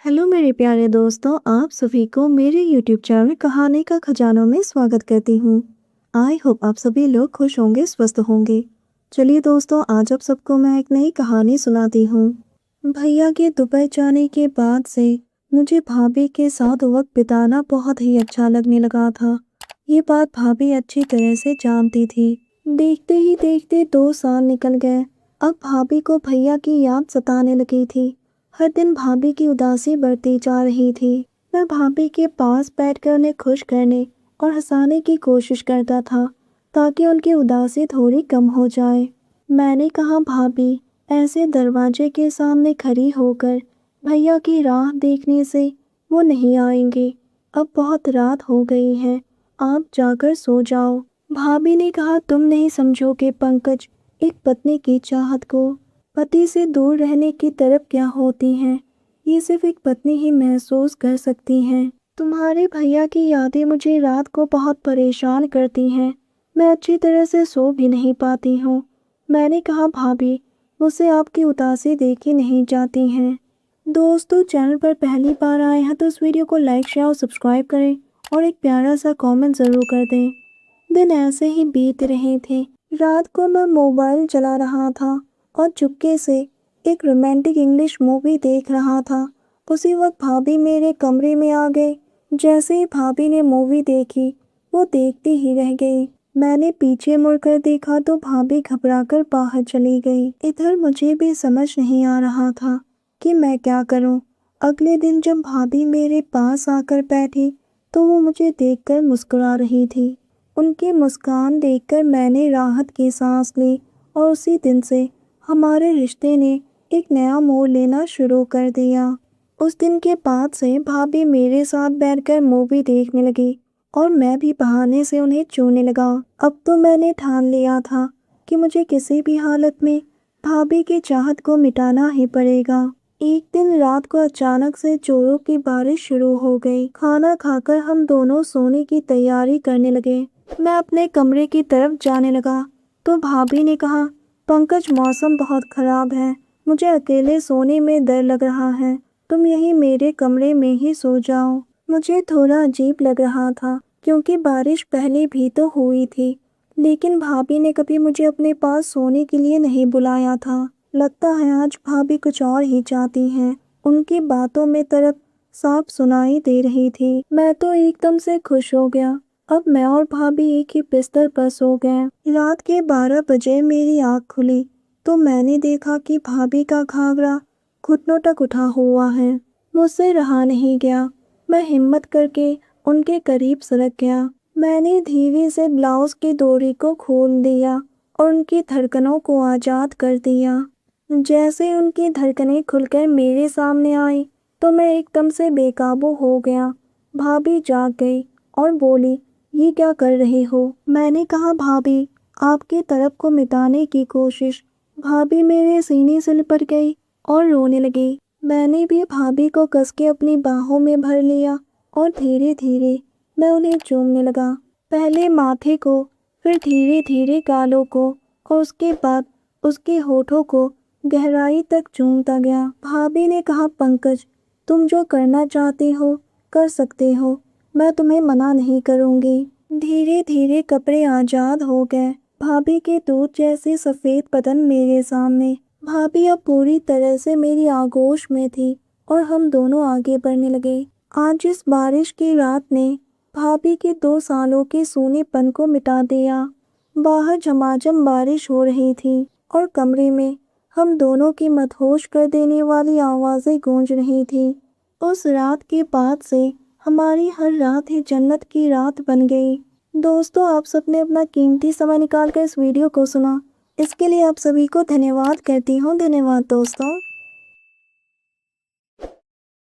Hello मेरे प्यारे दोस्तों, आप सभी को मेरे यूट्यूब चैनल कहानी का खजानों में स्वागत करती हूँ। आई होप आप सभी लोग खुश होंगे, स्वस्थ होंगे। चलिए दोस्तों, आज आप सबको मैं एक नई कहानी सुनाती हूँ। भैया के दुबई जाने के बाद से मुझे भाभी के साथ वक्त बिताना बहुत ही अच्छा लगने लगा था। ये बात भाभी अच्छी तरह से जानती थी। देखते ही देखते 2 साल निकल गए। अब भाभी को भैया की याद सताने लगी थी। हर दिन भाभी की उदासी बढ़ती जा रही थी। मैं भाभी के पास बैठकर उन्हें खुश करने और हंसाने की कोशिश करता था ताकि उनकी उदासी थोड़ी कम हो जाए। मैंने कहा, भाभी, ऐसे दरवाजे के सामने खड़ी होकर भैया की राह देखने से वो नहीं आएंगे। अब बहुत रात हो गई है, आप जाकर सो जाओ। भाभी ने कहा, तुम नहीं समझोगे पंकज, एक पत्नी की चाहत को पति से दूर रहने की तड़प क्या होती है, ये सिर्फ एक पत्नी ही महसूस कर सकती है। तुम्हारे भैया की यादें मुझे रात को बहुत परेशान करती हैं। मैं अच्छी तरह से सो भी नहीं पाती हूँ। मैंने कहा, भाभी, मुझसे आपकी उदासी देखी नहीं जाती हैं। दोस्तों, चैनल पर पहली बार आए हैं तो इस वीडियो को लाइक, शेयर और सब्सक्राइब करें और एक प्यारा सा कमेंट ज़रूर कर दें। दिन ऐसे ही बीत रहे थे। रात को मैं मोबाइल चला रहा था और चुपके से एक रोमांटिक इंग्लिश मूवी देख रहा था। उसी वक्त भाभी मेरे कमरे में आ गई। जैसे ही भाभी ने मूवी देखी, वो देखती ही रह गई। मैंने पीछे मुड़कर देखा तो भाभी घबराकर बाहर चली गई। इधर मुझे भी समझ नहीं आ रहा था कि मैं क्या करूं। अगले दिन जब भाभी मेरे पास आकर बैठी तो वो मुझे देखकर मुस्कुरा रही थी। उनकी मुस्कान देखकर मैंने राहत की सांस ली और उसी दिन से हमारे रिश्ते ने एक नया मोड़ लेना शुरू कर दिया। उस दिन के बाद से भाभी मेरे साथ बैठकर मूवी देखने लगी और मैं भी बहाने से उन्हें छूने लगा। अब तो मैंने ठान लिया था कि मुझे किसी भी हालत में भाभी की चाहत को मिटाना ही पड़ेगा। एक दिन रात को अचानक से जोरों की बारिश शुरू हो गई। खाना खाकर हम दोनों सोने की तैयारी करने लगे। मैं अपने कमरे की तरफ जाने लगा तो भाभी ने कहा, पंकज, मौसम बहुत खराब है, मुझे अकेले सोने में डर लग रहा है, तुम यहीं मेरे कमरे में ही सो जाओ। मुझे थोड़ा अजीब लग रहा था क्योंकि बारिश पहले भी तो हुई थी, लेकिन भाभी ने कभी मुझे अपने पास सोने के लिए नहीं बुलाया था। लगता है आज भाभी कुछ और ही चाहती हैं। उनकी बातों में तड़प साफ सुनाई दे रही थी। मैं तो एकदम से खुश हो गया। अब मैं और भाभी एक ही बिस्तर पर सो गए। रात के 12 बजे मेरी आँख खुली तो मैंने देखा कि भाभी का घाघरा घुटनों तक उठा हुआ है। मुझसे रहा नहीं गया। मैं हिम्मत करके उनके करीब सरक गया। मैंने धीरे से ब्लाउज की डोरी को खोल दिया और उनकी धड़कनों को आज़ाद कर दिया। जैसे उनकी धड़कनें खुलकर मेरे सामने आई तो मैं एकदम से बेकाबू हो गया। भाभी जाग गई और बोली, ये क्या कर रही हो? मैंने कहा, भाभी, आपकी तड़प को मिटाने की कोशिश। भाभी मेरे सीने से लिपट गई और रोने लगी। मैंने भी भाभी को कस के अपनी बाहों में भर लिया और धीरे धीरे मैं उन्हें चूमने लगा। पहले माथे को, फिर धीरे धीरे गालों को और उसके बाद उसके होठों को गहराई तक चूमता गया। भाभी ने कहा, पंकज, तुम जो करना चाहती हो कर सकते हो, मैं तुम्हें मना नहीं करूंगी। धीरे धीरे कपड़े आजाद हो गए। भाभी के दूध जैसे सफेद बदन मेरे सामने। भाभी अब पूरी तरह से मेरी आगोश में थी और हम दोनों आगे बढ़ने लगे। आज इस बारिश की रात ने भाभी के 2 सालों के सूनेपन को मिटा दिया। बाहर झमाझम बारिश हो रही थी और कमरे में हम दोनों की मदहोश कर देने वाली आवाज़ें गूंज रही थी। उस रात के बाद से हमारी हर रात ही जन्नत की रात बन गई। दोस्तों, आप सबने अपना कीमती समय निकाल कर इस वीडियो को सुना, इसके लिए आप सभी को धन्यवाद कहती हूँ। धन्यवाद दोस्तों।